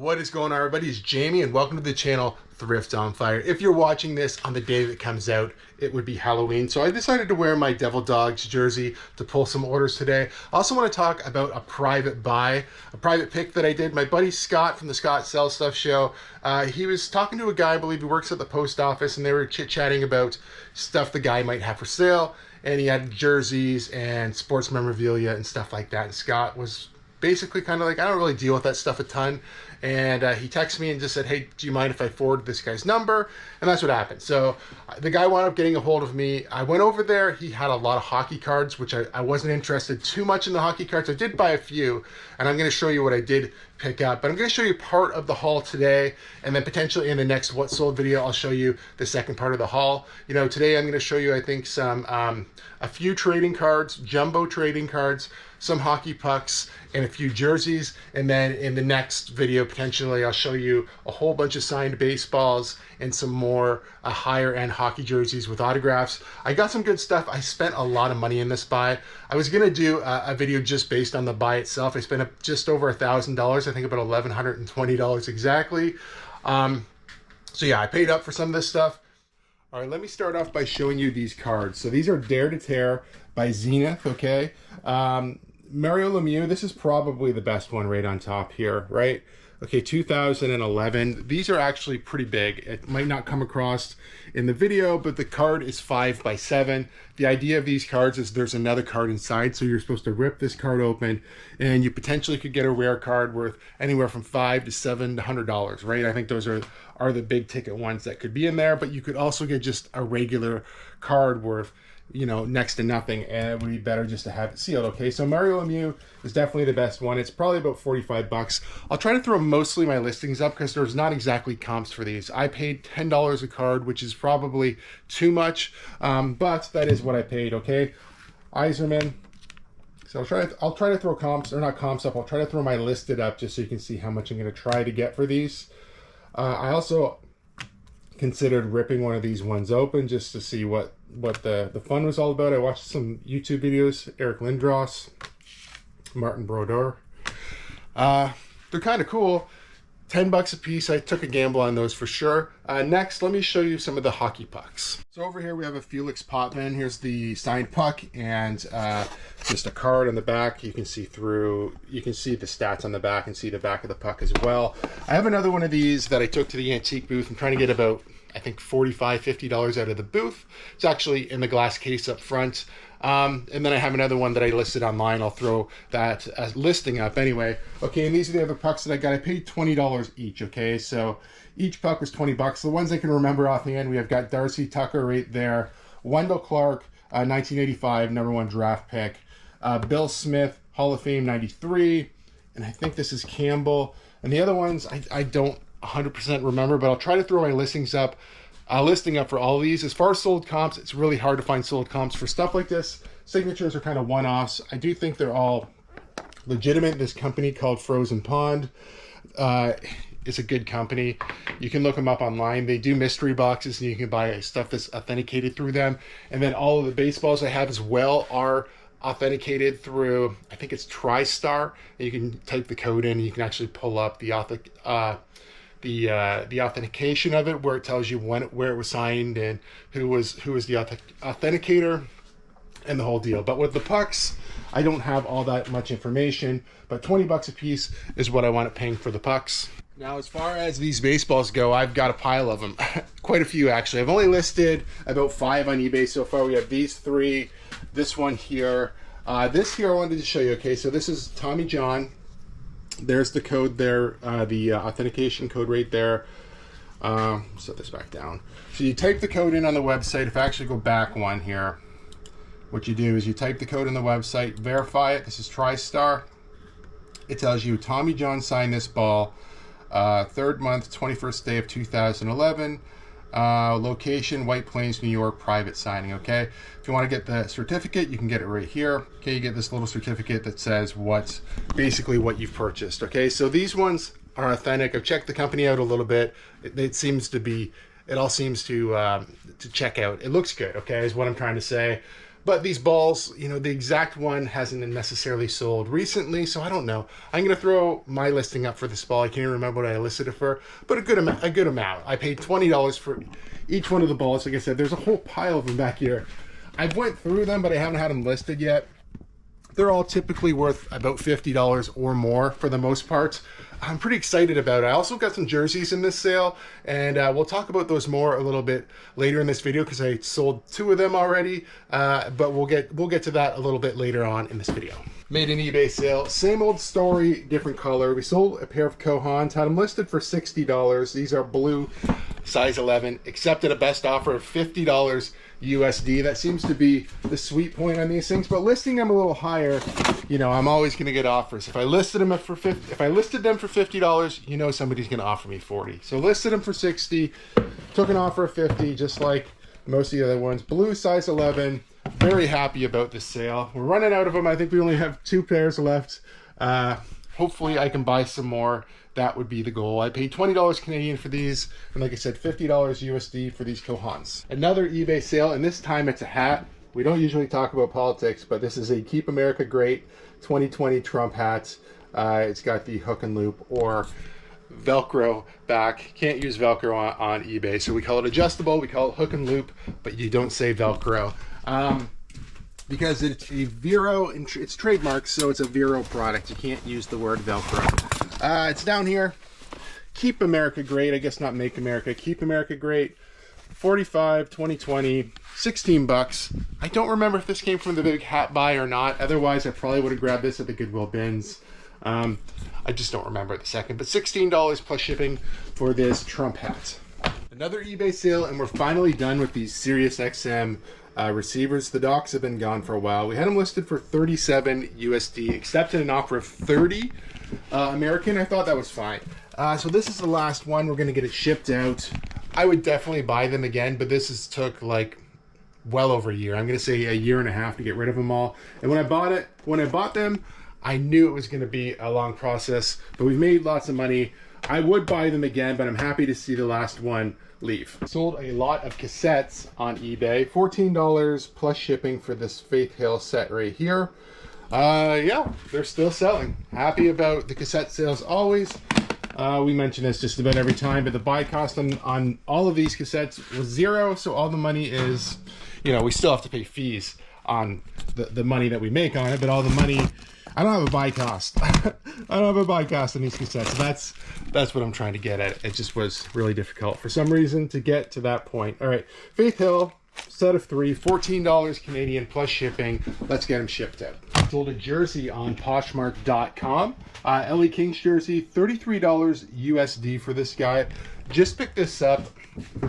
What is going on, everybody? It's Jamie and welcome to the channel Thiftonfire. If you're watching this on the day that it comes out, it would be Halloween. So I decided to wear my Devil Dogs jersey to pull some orders today. I also want to talk about a private buy, a private pick that I did. My buddy Scott from the Scott Sell Stuff show, he was talking to a guy, I believe he works at the post office, and they were chit-chatting about stuff the guy might have for sale. And he had jerseys and sports memorabilia and stuff like that. And Scott was basically kind of like, I don't really deal with that stuff a ton. And he texted me and just said, hey, do you mind if I forward this guy's number? And that's what happened. So the guy wound up getting a hold of me. I went over there. He had a lot of hockey cards, which I wasn't interested too much in the hockey cards. I did buy a few, and I'm going to show you what I did pick up. But I'm going to show you part of the haul today, and then potentially in the next What Sold video, I'll show you the second part of the haul. You know, today I'm going to show you, I think, some a few trading cards, jumbo trading cards, some hockey pucks, and a few jerseys. And then in the next video, potentially, I'll show you a whole bunch of signed baseballs and some more higher end hockey jerseys with autographs. I got some good stuff. I spent a lot of money in this buy. I was going to do a video just based on the buy itself. I spent just over $1,000, I think about $1,120 exactly. So yeah, I paid up for some of this stuff. All right, let me start off by showing you these cards. So these are Dare to Tear by Zenith, okay? Mario Lemieux, this is probably the best one right on top here, right? Okay, 2011. These are actually pretty big. It might not come across in the video, but the card is 5x7. The idea of these cards is there's another card inside, so you're supposed to rip this card open, and you potentially could get a rare card worth anywhere from $500 to $700, right? I think those are the big ticket ones that could be in there, but you could also get just a regular card worth, you know, next to nothing, and it would be better just to have it sealed. Okay, so Mario Lemieux is definitely the best one. It's probably about 45 bucks. I'll try to throw mostly my listings up because there's not exactly comps for these. I paid $10 a card, which is probably too much, but that is what I paid. Okay, Iserman. So I'll try to throw comps, or not comps up. I'll try to throw my listed up just so you can see how much I'm going to try to get for these. I also considered ripping one of these ones open just to see what the fun was all about. I watched some YouTube videos, Eric Lindros, Martin Brodeur. They're kind of cool. 10 bucks a piece. I took a gamble on those for sure. Next, let me show you some of the hockey pucks. So over here we have a Felix Potvin. Here's the signed puck and just a card on the back. You can see through, you can see the stats on the back and see the back of the puck as well. I have another one of these that I took to the antique booth. I'm trying to get about, I think, $45, $50 out of the booth. It's actually in the glass case up front. And then I have another one that I listed online. I'll throw that listing up anyway. Okay, and these are the other pucks that I got. I paid $20 each, okay? So each puck was 20 bucks. The ones I can remember offhand, we have got Darcy Tucker right there, Wendell Clark, 1985, #1 draft pick, Bill Smith, Hall of Fame, 93, and I think this is Campbell. And the other ones, I don't 100% remember, but I'll try to throw my listings up. Listing up for all of these. As far as sold comps, it's really hard to find sold comps for stuff like this. Signatures are kind of one-offs. I do think they're all legitimate. This company called Frozen Pond is a good company. You can look them up online. They do mystery boxes, and you can buy stuff that's authenticated through them. And then all of the baseballs I have as well are authenticated through, I think it's TriStar. You can type the code in, and you can actually pull up the authentication of it, where it tells you where it was signed and who was the authenticator and the whole deal. But with the pucks, I don't have all that much information, but 20 bucks a piece is what I wound up paying for the pucks. Now, as far as these baseballs go, I've got a pile of them. Quite a few, actually. I've only listed about 5 on eBay so far. We have these 3, this one here. This here I wanted to show you. Okay, so this is Tommy John. There's the code there, the authentication code right there. Set this back down. So you type the code in on the website. If I actually go back one here, what you do is you type the code in the website, verify it. This is TriStar. It tells you Tommy John signed this ball, 3rd month, 21st day of 2011. Location, White Plains, New York, private signing. Okay, if you want to get the certificate, you can get it right here. Okay, you get this little certificate that says basically what you've purchased. Okay, so these ones are authentic. I've checked the company out a little bit. It all seems to check out. It looks good, okay, is what I'm trying to say. But these balls, you know, the exact one hasn't necessarily sold recently, so I don't know. I'm gonna throw my listing up for this ball. I can't even remember what I listed it for, but a good amount. I paid $20 for each one of the balls. Like I said, there's a whole pile of them back here. I've went through them, but I haven't had them listed yet. They're all typically worth about $50 or more for the most part. I'm pretty excited about it. I also got some jerseys in this sale, and we'll talk about those more a little bit later in this video because I sold 2 of them already. But we'll get to that a little bit later on in this video. Made an eBay sale, same old story, different color. We sold a pair of Kohans, had them listed for $60. These are blue, size 11, accepted a best offer of $50 USD. That seems to be the sweet point on these things, but listing them a little higher, you know, I'm always going to get offers. If I listed them for $50, you know somebody's going to offer me 40. So listed them for 60, took an offer of 50, just like most of the other ones. Blue, size 11. Very happy about this sale. We're running out of them. I think we only have 2 pairs left. Hopefully I can buy some more. That would be the goal. I paid $20 Canadian for these, and like I said, $50 USD for these Kohans. Another eBay sale, and this time it's a hat. We don't usually talk about politics, but this is a Keep America Great 2020 Trump hat. It's got the hook and loop or Velcro back. Can't use Velcro on eBay, so we call it adjustable. We call it hook and loop, but you don't say Velcro. Because it's a Vero, it's trademarked, so it's a Vero product. You can't use the word Velcro. It's down here. Keep America Great. I guess not Make America. Keep America Great. 45, 2020, 16 bucks. I don't remember if this came from the big hat buy or not. Otherwise, I probably would have grabbed this at the Goodwill bins. I just don't remember at the second. But $16 plus shipping for this Trump hat. Another eBay sale, and we're finally done with these SiriusXM receivers. The docks have been gone for a while. We had them listed for 37 USD, accepted an offer of 30 American. I thought that was fine. So this is the last one. We're going to get it shipped out. I would definitely buy them again, but this took like well over a year. I'm going to say a year and a half to get rid of them all. And when I bought them, I knew it was going to be a long process, but we've made lots of money. I would buy them again, but I'm happy to see the last one leave. Sold a lot of cassettes on eBay. $14 plus shipping for this Faith Hill set right here. Yeah, they're still selling. Happy about the cassette sales always. We mention this just about every time, but the buy cost on all of these cassettes was $0, so all the money is, you know, we still have to pay fees on the money that we make on it, but all the money, I don't have a buy cost. I don't have a buy cost on these cassettes. So that's what I'm trying to get at. It just was really difficult for some reason to get to that point. All right, Faith Hill, set of 3, $14 Canadian plus shipping. Let's get them shipped out. Sold a jersey on Poshmark.com. Ellie King's jersey, $33 USD for this guy. Just picked this up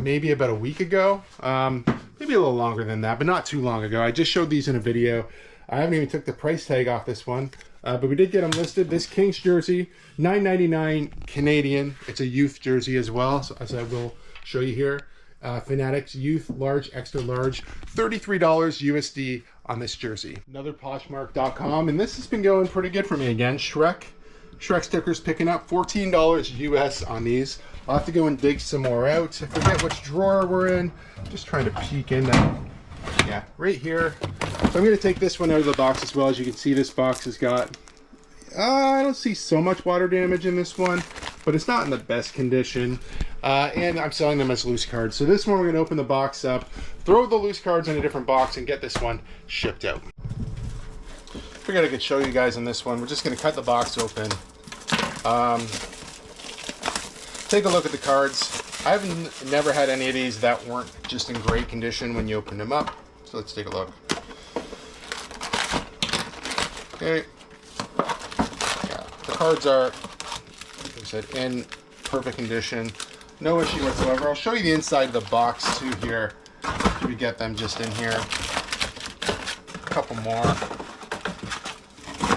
maybe about a week ago. Maybe a little longer than that, but not too long ago. I just showed these in a video. I haven't even took the price tag off this one, but we did get them listed. This King's jersey, $9.99 Canadian. It's a youth jersey as well, so as I will show you here. Fanatics Youth Large, Extra Large, $33 USD on this jersey. Another Poshmark.com, and this has been going pretty good for me again. Shrek stickers picking up, $14 US on these. I'll have to go and dig some more out. I forget which drawer we're in. Just trying to peek in that. Yeah, right here. So I'm going to take this one out of the box as well. As you can see, this box has got, I don't see so much water damage in this one, but it's not in the best condition. And I'm selling them as loose cards. So this one, we're going to open the box up, throw the loose cards in a different box, and get this one shipped out. Figured I could show you guys on this one. We're just going to cut the box open. Take a look at the cards. I've never had any of these that weren't just in great condition when you open them up. So let's take a look. Okay. Yeah, the cards are, like I said, in perfect condition. No issue whatsoever. I'll show you the inside of the box too here. If we get them just in here. A couple more.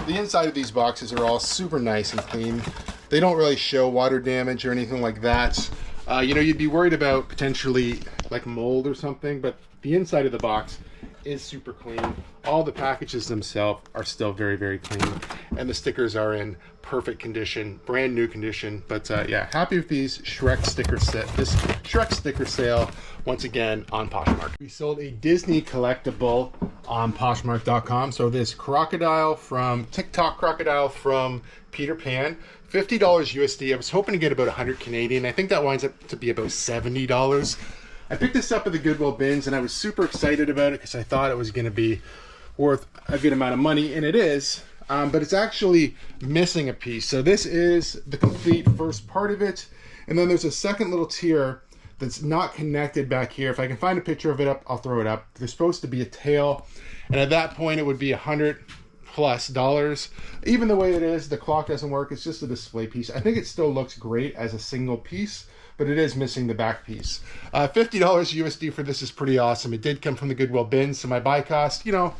The inside of these boxes are all super nice and clean. They don't really show water damage or anything like that. You know, you'd be worried about potentially like mold or something, but the inside of the box is super clean. All the packages themselves are still very, very clean, and the stickers are in perfect condition, brand new condition. But yeah, happy with these Shrek sticker set. This Shrek sticker sale once again on Poshmark. We sold a Disney collectible on Poshmark.com. So this crocodile from TikTok crocodile from Peter Pan, $50 USD. I was hoping to get about 100 Canadian. I think that winds up to be about $70. I picked this up at the Goodwill bins and I was super excited about it because I thought it was going to be worth a good amount of money, and it is. But it's actually missing a piece. So this is the complete first part of it, and then there's a second little tier that's not connected back here. If I can find a picture of it up, I'll throw it up. There's supposed to be a tail, and at that point it would be $100+. Even the way it is, the clock doesn't work. It's just a display piece. I think it still looks great as a single piece, but it is missing the back piece. $50 USD for this is pretty awesome. It did come from the Goodwill bin, so my buy cost, you know,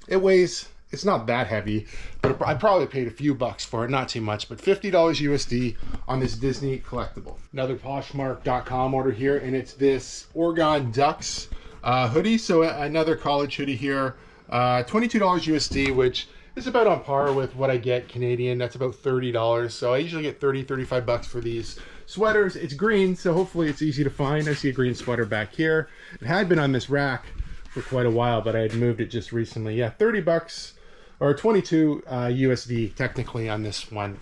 it weighs, it's not that heavy, but I probably paid a few bucks for it, not too much, but $50 USD on this Disney collectible. Another Poshmark.com order here, and it's this Oregon Ducks hoodie. So another college hoodie here, $22 USD, which is about on par with what I get Canadian. That's about $30. So I usually get 30, 35 bucks for these sweaters. It's green, so hopefully it's easy to find. I see a green sweater back here. It had been on this rack for quite a while, but I had moved it just recently. Yeah, 30 bucks or 22 USD technically on this one.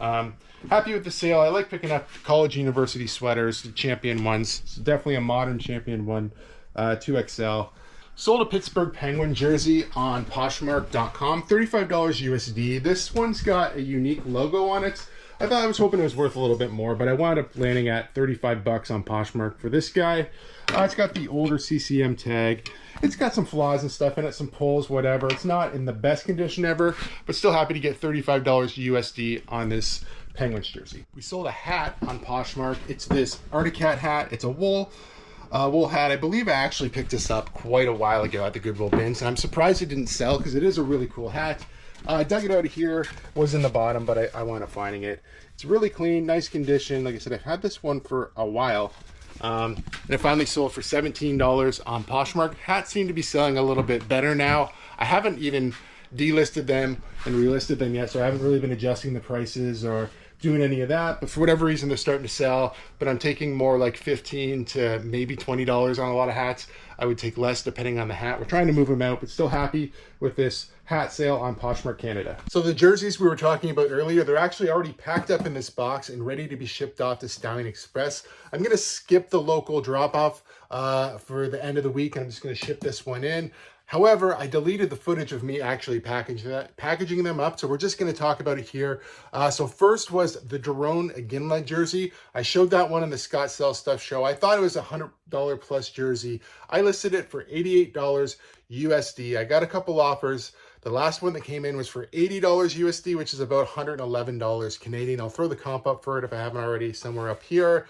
Happy with the sale. I like picking up college university sweaters, the Champion ones. It's definitely a modern Champion one, 2XL. Sold a Pittsburgh Penguin jersey on Poshmark.com, $35 USD. This one's got a unique logo on it. I was hoping it was worth a little bit more, but I wound up landing at 35 bucks on Poshmark for this guy. It's got the older CCM tag. It's got some flaws and stuff in it, some pulls, whatever. It's not in the best condition ever, but still happy to get $35 USD on this Penguins jersey. We sold a hat on Poshmark. It's this Arctic Cat hat. It's a wool hat. I believe I actually picked this up quite a while ago at the Goodwill bins, and I'm surprised it didn't sell because it is a really cool hat. I dug it out of here, was in the bottom, but I wound up finding it. It's really clean, nice condition. Like I said, I've had this one for a while. And it finally sold for $17 on Poshmark. Hats seem to be selling a little bit better now. I haven't even delisted them and relisted them yet, so I haven't really been adjusting the prices or doing any of that, but for whatever reason they're starting to sell. But I'm taking more like $15 to maybe $20 on a lot of hats. I would take less depending on the hat. We're trying to move them out, but still happy with this hat sale on Poshmark Canada. So the jerseys we were talking about earlier, they're actually already packed up in this box and ready to be shipped off to Stallion Express. I'm going to skip the local drop-off for the end of the week, and I'm just going to ship this one in. However, I deleted the footage of me actually packaging them up, so we're just going to talk about it here. So first was the Jerome Ginla jersey. I showed that one in the Scott Sell Stuff show. I thought it was a $100 plus jersey. I listed it for $88 USD. I got a couple offers. The last one that came in was for $80 USD, which is about $111 Canadian. I'll throw the comp up for it if I haven't already somewhere up here.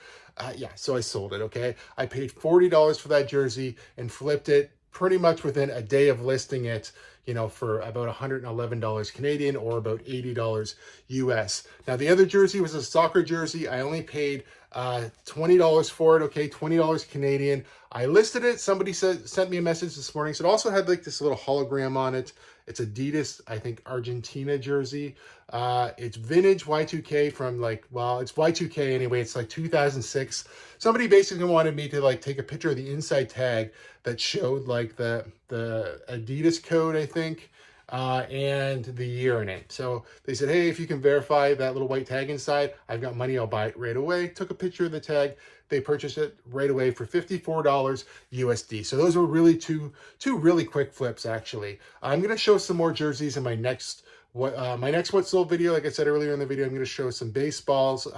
Yeah, so I sold it, okay? I paid $40 for that jersey and flipped it pretty much within a day of listing it, you know, for about $111 Canadian or about $80 US. Now, the other jersey was a soccer jersey. I only paid $20 for it, okay, $20 Canadian. I listed it. Somebody sent me a message this morning. So it also had like this little hologram on it. It's Adidas, I think, Argentina jersey. It's vintage Y2K from like, well, it's Y2K anyway. It's like 2006. Somebody basically wanted me to like take a picture of the inside tag that showed like the Adidas code, I think, and the year in it. So they said, hey, if you can verify that little white tag inside, I've got money, I'll buy it right away. Took a picture of the tag. They purchased it right away for $54 USD. So those were really two really quick flips, actually. I'm going to show some more jerseys in my next what sold video. Like I said earlier in the video, I'm going to show some baseballs,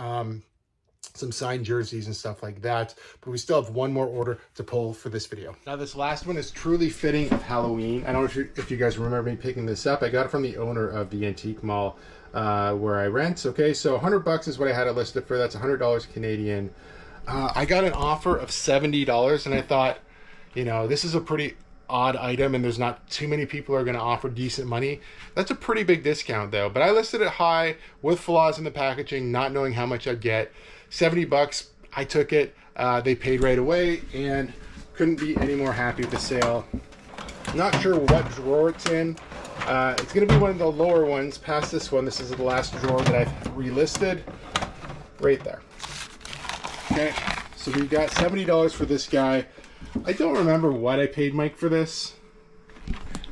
some signed jerseys and stuff like that. But we still have one more order to pull for this video. Now this last one is truly fitting of Halloween. I don't know if you guys remember me picking this up. I got it from the owner of the antique mall where I rent. Okay, so $100 is what I had it listed for. That's $100 Canadian. I got an offer of $70 and I thought, you know, this is a pretty odd item and there's not too many people who are going to offer decent money. That's a pretty big discount though, but I listed it high with flaws in the packaging, not knowing how much I'd get. $70, I took it. They paid right away and couldn't be any more happy with the sale. Not sure what drawer it's in. It's going to be one of the lower ones past this one. This is the last drawer that I've relisted right there. Okay, so we got $70 for this guy. I don't remember what I paid Mike for this.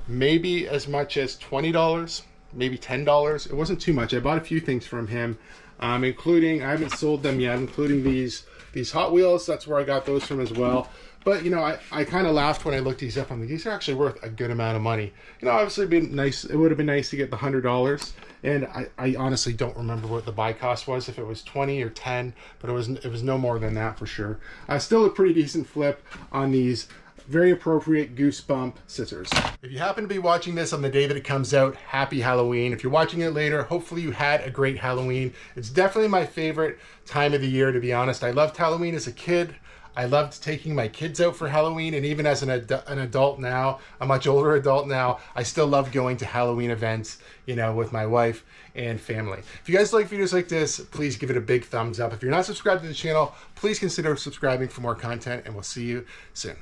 maybe as much as $20, maybe $10. It wasn't too much. I bought a few things from him, including, I haven't sold them yet, including these Hot Wheels. That's where I got those from as well. But, you know, I kind of laughed when I looked these up. I'm like, these are actually worth a good amount of money. You know, obviously it'd been nice. It would have been nice to get the $100. And I honestly don't remember what the buy cost was, if it was 20 or 10, but it was no more than that for sure. Still a pretty decent flip on these very appropriate Goosebump scissors. If you happen to be watching this on the day that it comes out, happy Halloween. If you're watching it later, hopefully you had a great Halloween. It's definitely my favorite time of the year, to be honest. I loved Halloween as a kid. I loved taking my kids out for Halloween, and even as an adult now, a much older adult now, I still love going to Halloween events, you know, with my wife and family. If you guys like videos like this, please give it a big thumbs up. If you're not subscribed to the channel, please consider subscribing for more content, and we'll see you soon.